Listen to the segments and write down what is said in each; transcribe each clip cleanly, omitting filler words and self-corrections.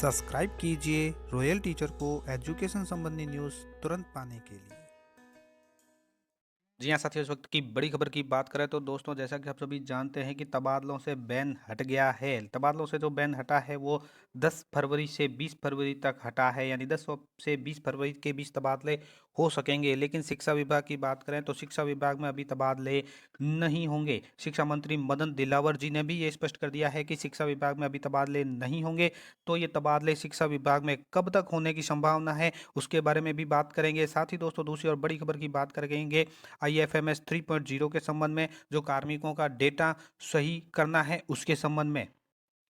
Subscribe कीजिए royal teacher को education संबंधी न्यूज़ तुरंत पाने के लिए। जी हाँ साथियों, इस वक्त की बड़ी खबर की बात करें तो दोस्तों, जैसा कि आप सभी जानते हैं कि तबादलों से बैन हट गया है। तबादलों से जो बैन हटा है वो 10 फरवरी से 20 फरवरी तक हटा है, यानी 10 से 20 फरवरी के बीच तबादले हो सकेंगे। लेकिन शिक्षा विभाग की बात करें तो शिक्षा विभाग में अभी तबादले नहीं होंगे। शिक्षा मंत्री मदन दिलावर जी ने भी ये स्पष्ट कर दिया है कि शिक्षा विभाग में अभी तबादले नहीं होंगे। तो ये तबादले शिक्षा विभाग में कब तक होने की संभावना है, उसके बारे में भी बात करेंगे। साथ ही दोस्तों, दूसरी और बड़ी खबर की बात करेंगे आईएफएमएस 3.0 के संबंध में, जो कार्मिकों का डेटा सही करना है उसके संबंध में।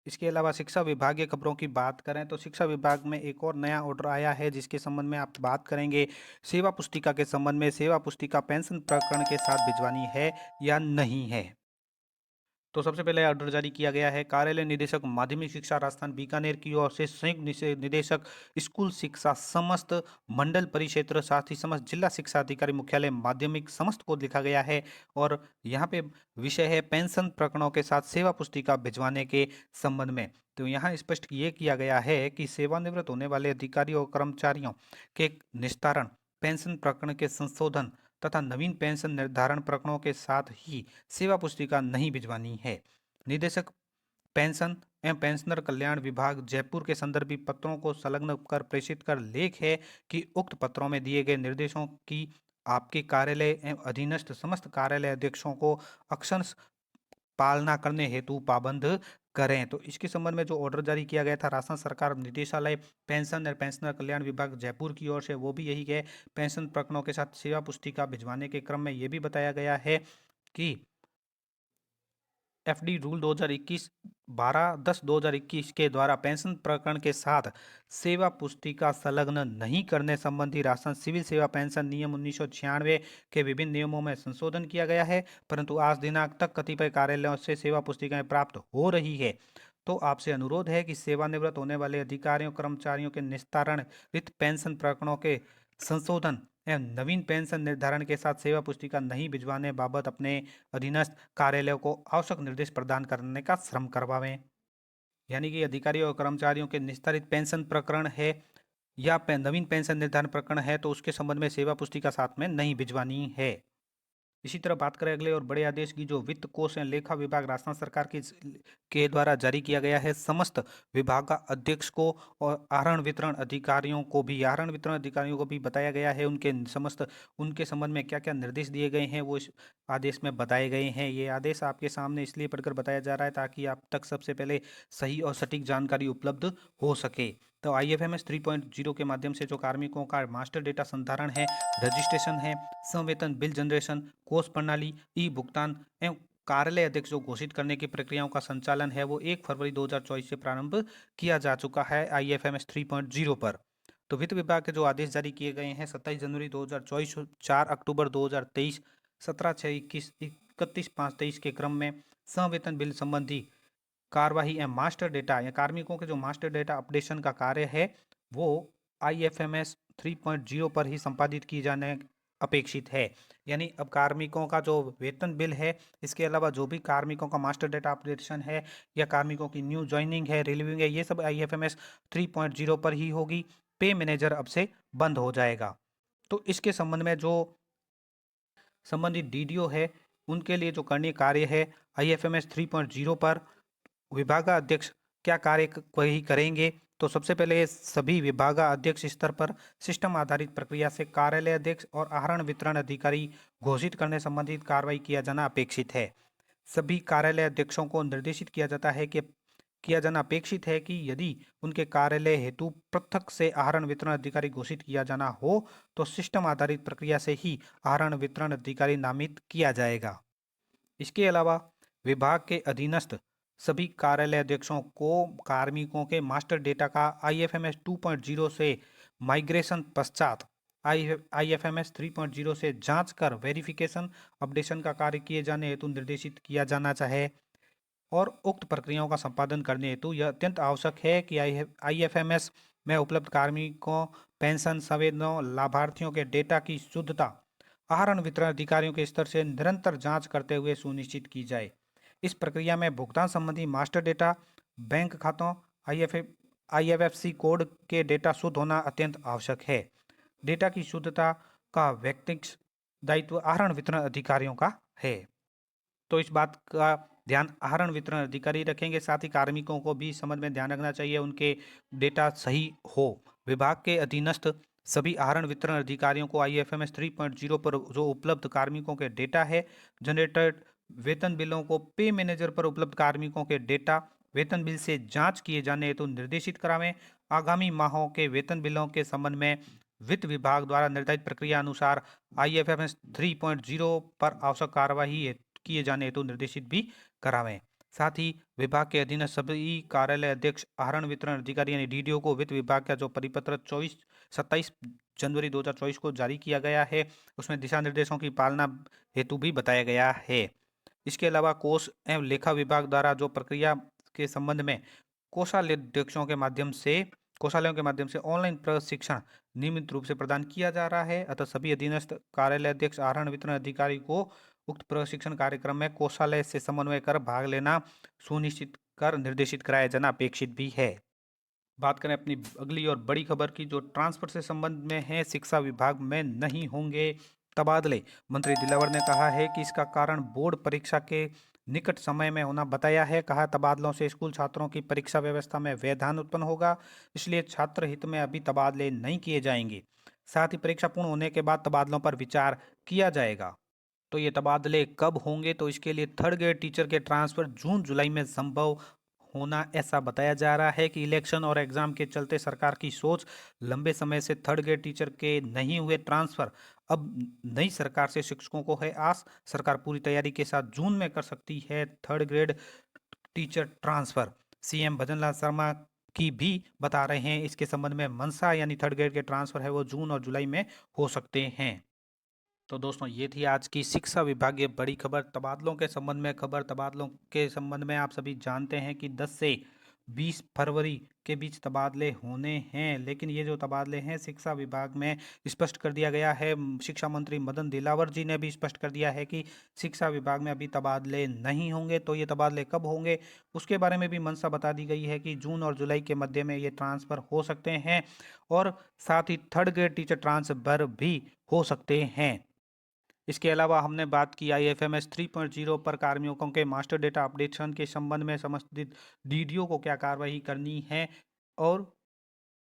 इसके अलावा शिक्षा विभागीय खबरों की बात करें तो शिक्षा विभाग में एक और नया ऑर्डर आया है, जिसके संबंध में आप बात करेंगे। सेवा पुस्तिका के संबंध में, सेवा पुस्तिका पेंशन प्रकरण के साथ भिजवानी है या नहीं है। तो सबसे पहले ऑर्डर जारी किया गया है। कार्यालय निदेशक माध्यमिक शिक्षा राजस्थान बीकानेर की ओर से संयुक्त निदेशक स्कूल शिक्षा समस्त मंडल परिक्षेत्र, साथ ही समस्त जिला शिक्षा अधिकारी मुख्यालय माध्यमिक समस्त को लिखा गया है। और यहाँ पे विषय है पेंशन प्रकरणों के साथ सेवा पुस्तिका भिजवाने के संबंध में। तो यहाँ स्पष्ट ये किया गया है कि सेवानिवृत्त होने वाले अधिकारियों और कर्मचारियों के निस्तारण, पेंशन प्रकरण के संशोधन तथा नवीन पेंशन निर्धारण प्रकरणों के साथ ही सेवा पुस्तिका नहीं भिजवानी है। निदेशक पेंशन एवं पेंशनर कल्याण विभाग जयपुर के संदर्भी पत्रों को संलग्न कर प्रेषित कर लेख है कि उक्त पत्रों में दिए गए निर्देशों की आपके कार्यालय एवं अधीनस्थ समस्त कार्यालय अध्यक्षों को अक्षरशः पालना करने हेतु पाबंद करें। तो इसके संबंध में जो ऑर्डर जारी किया गया था राजस्थान सरकार निदेशालय पेंशन और पेंशनर कल्याण विभाग जयपुर की ओर से, वो भी यही है। पेंशन प्रकरणों के साथ सेवा पुस्तिका भिजवाने के क्रम में ये भी बताया गया है कि एफडी रूल 2021 12/10/2021 के द्वारा पेंशन प्रकरण के साथ सेवा पुस्तिका संलग्न नहीं करने संबंधी राजस्थान सिविल सेवा पेंशन नियम 1996 के विभिन्न नियमों में संशोधन किया गया है। परंतु आज दिनांक तक कतिपय कार्यालयों से सेवा पुस्तिकाएं प्राप्त हो रही है। तो आपसे अनुरोध है कि सेवानिवृत्त होने वाले अधिकारियों कर्मचारियों के निस्तारण रिक्त पेंशन प्रकरणों के संशोधन एवं नवीन पेंशन निर्धारण के साथ सेवा पुस्तिका नहीं भिजवाने बाबत अपने अधीनस्थ कार्यालयों को आवश्यक निर्देश प्रदान करने का श्रम करवावें। यानी कि अधिकारियों और कर्मचारियों के निस्तारित पेंशन प्रकरण है या नवीन पेंशन निर्धारण प्रकरण है, तो उसके संबंध में सेवा पुस्तिका साथ में नहीं भिजवानी है। इसी तरह बात करें अगले और बड़े आदेश की, जो वित्त कोष एवं लेखा विभाग राजस्थान सरकार के द्वारा जारी किया गया है। समस्त विभाग का अध्यक्ष को और आहरण वितरण अधिकारियों को भी बताया गया है, उनके संबंध में क्या क्या निर्देश दिए गए हैं वो इस आदेश में बताए गए हैं। ये आदेश आपके सामने इसलिए पढ़कर बताया जा रहा है ताकि आप तक सबसे पहले सही और सटीक जानकारी उपलब्ध हो सके। तो आईएफएमएस 3.0 के माध्यम से जो कार्मिकों का मास्टर डेटा संधारण है, रजिस्ट्रेशन है, संवेतन बिल जनरेशन, कोष प्रणाली, ई भुगतान एवं कार्यालय अध्यक्ष जो घोषित करने की प्रक्रियाओं का संचालन है, वो 1 फरवरी 2024 से प्रारंभ किया जा चुका है आईएफएमएस 3.0 पर। तो वित्त विभाग के जो आदेश जारी किए गए हैं 27 जनवरी 2024, 4 अक्टूबर 2023, 17/6/21, 31/5/23 के क्रम में संवेतन बिल संबंधी कार्यवाही एवं मास्टर डेटा या कार्मिकों के जो मास्टर डेटा अपडेशन का कार्य है, वो आईएफएमएस 3.0 पर ही संपादित की जाने अपेक्षित है। यानी अब कार्मिकों का जो वेतन बिल है, इसके अलावा जो भी कार्मिकों का मास्टर डेटा अपडेशन है या कार्मिकों की न्यू ज्वाइनिंग है, रिलीविंग है, ये सब आईएफएमएस 3.0 पर ही होगी। पे मैनेजर अब से बंद हो जाएगा। तो इसके संबंध में जो संबंधित डीडीओ है, उनके लिए जो करनीय कार्य है आईएफएमएस 3.0 पर विभागाध्यक्ष क्या कार्य वही करेंगे। तो सबसे पहले सभी विभागाध्यक्ष स्तर पर सिस्टम आधारित प्रक्रिया से कार्यालय अध्यक्ष और आहरण वितरण अधिकारी घोषित करने संबंधित कार्रवाई किया जाना अपेक्षित है। सभी कार्यालय अध्यक्षों को निर्देशित किया जाना अपेक्षित है कि यदि उनके कार्यालय हेतु पृथक से आहरण वितरण अधिकारी घोषित किया जाना हो तो सिस्टम आधारित प्रक्रिया से ही आहरण वितरण अधिकारी नामित किया जाएगा। इसके अलावा विभाग के अधीनस्थ सभी कार्यालय अध्यक्षों को कार्मिकों के मास्टर डेटा का आईएफएमएस 2.0 से माइग्रेशन पश्चात आईएफएमएस 3.0 से जांच कर वेरिफिकेशन अपडेशन का कार्य किए जाने हेतु निर्देशित किया जाना चाहे। और उक्त प्रक्रियाओं का संपादन करने हेतु यह अत्यंत आवश्यक है कि आईएफएमएस में उपलब्ध कार्मिकों, पेंशन संवेदनों, लाभार्थियों के डेटा की शुद्धता आहरण वितरण अधिकारियों के स्तर से निरंतर जांच करते हुए सुनिश्चित की जाए। इस प्रक्रिया में भुगतान संबंधी मास्टर डेटा, बैंक खातों, IFSC कोड के डेटा शुद्ध होना अत्यंत आवश्यक है। डेटा की शुद्धता का व्यक्तिगत दायित्व आहरण वितरण अधिकारियों का है। तो इस बात का ध्यान आहरण वितरण अधिकारी रखेंगे। साथ ही कार्मिकों को भी समझ में ध्यान रखना चाहिए उनके डेटा सही हो। विभाग के अधीनस्थ सभी आहरण वितरण अधिकारियों को IFMS 3.0 पर जो उपलब्ध कार्मिकों के डेटा है, जनरेटेड वेतन बिलों को पे मैनेजर पर उपलब्ध कार्मिकों के डेटा वेतन बिल से जांच किए जाने हेतु निर्देशित करावें। आगामी माहों के वेतन बिलों के संबंध में वित्त विभाग द्वारा निर्धारित प्रक्रिया अनुसार IFMS 3.0 पर आवश्यक कार्यवाही किए जाने हेतु निर्देशित भी करावें। साथ ही विभाग के अधीन सभी कार्यालय अध्यक्ष आहरण वितरण अधिकारी यानी DDO को वित्त विभाग का जो परिपत्र 27 जनवरी 2024 को जारी किया गया है, उसमें दिशा निर्देशों की पालना हेतु भी बताया गया है। इसके अलावा कोष एवं लेखा विभाग द्वारा जो प्रक्रिया के संबंध में कोषाध्यक्षों के माध्यम से कोषालयों के माध्यम से ऑनलाइन प्रशिक्षण नियमित रूप से प्रदान किया जा रहा है। अतः सभी अधीनस्थ कार्यालय अध्यक्ष आहरण वितरण अधिकारी को उक्त प्रशिक्षण कार्यक्रम में कोषालय से समन्वय कर भाग लेना सुनिश्चित कर निर्देशित कराया जाना अपेक्षित भी है। बात करें अपनी अगली और बड़ी खबर की, जो ट्रांसफर से संबंध में है, शिक्षा विभाग में नहीं होंगे तबादले। मंत्री दिलावर ने कहा है कि इसका कारण बोर्ड परीक्षा के निकट समय में होना बताया है। कहा तबादलों से स्कूल छात्रों की परीक्षा व्यवस्था में व्यवधान उत्पन्न होगा, इसलिए छात्र हित में अभी तबादले नहीं किए जाएंगे। साथ ही परीक्षा पूर्ण होने के बाद तबादलों पर विचार किया जाएगा। तो ये तबादले कब होंगे? तो इसके लिए थर्ड ग्रेड टीचर के ट्रांसफर जून जुलाई में संभव होना ऐसा बताया जा रहा है कि इलेक्शन और एग्जाम के चलते सरकार की सोच, लंबे समय से थर्ड ग्रेड टीचर के नहीं हुए ट्रांसफर, अब नई सरकार से शिक्षकों को है आस। सरकार पूरी तैयारी के साथ जून में कर सकती है third grade teacher transfer. CM Bhajanlal Sharma की भी बता रहे हैं इसके संबंध में मनसा यानी थर्ड ग्रेड के ट्रांसफर है वो जून और जुलाई में हो सकते हैं। तो दोस्तों ये थी आज की शिक्षा विभागीय बड़ी खबर। तबादलों के संबंध में खबर, तबादलों के संबंध में आप सभी जानते हैं कि 10 से 20 फरवरी के बीच तबादले होने हैं, लेकिन ये जो तबादले हैं शिक्षा विभाग में स्पष्ट कर दिया गया है। शिक्षा मंत्री मदन दिलावर जी ने भी स्पष्ट कर दिया है कि शिक्षा विभाग में अभी तबादले नहीं होंगे। तो ये तबादले कब होंगे उसके बारे में भी मंशा बता दी गई है कि जून और जुलाई के मध्य में ये ट्रांसफ़र हो सकते हैं और साथ ही थर्ड ग्रेड टीचर ट्रांसफ़र भी हो सकते हैं। इसके अलावा हमने बात की IFMS 3.0 पर कार्मिकों के मास्टर डेटा अपडेशन के संबंध में संबंधित DDO को क्या कार्रवाई करनी है और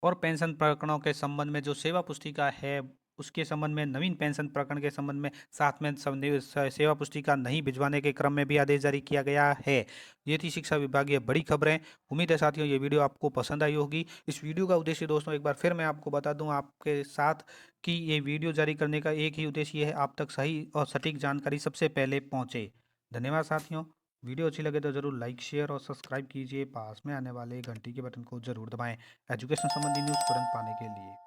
पेंशन प्रकरणों के संबंध में जो सेवा पुस्तिका है उसके संबंध में नवीन पेंशन प्रकरण के संबंध में साथ में सेवा पुस्तिका नहीं भिजवाने के क्रम में भी आदेश जारी किया गया है। ये थी शिक्षा विभागीय बड़ी खबरें। उम्मीद है साथियों ये वीडियो आपको पसंद आई होगी। इस वीडियो का उद्देश्य दोस्तों एक बार फिर मैं आपको बता दूं आपके साथ कि ये वीडियो जारी करने का एक ही उद्देश्य है, आप तक सही और सटीक जानकारी सबसे पहले पहुँचे। धन्यवाद साथियों। वीडियो अच्छी लगे तो जरूर लाइक शेयर और सब्सक्राइब कीजिए। पास में आने वाले घंटी के बटन को जरूर दबाएं एजुकेशन संबंधी न्यूज़ तुरंत पाने के लिए।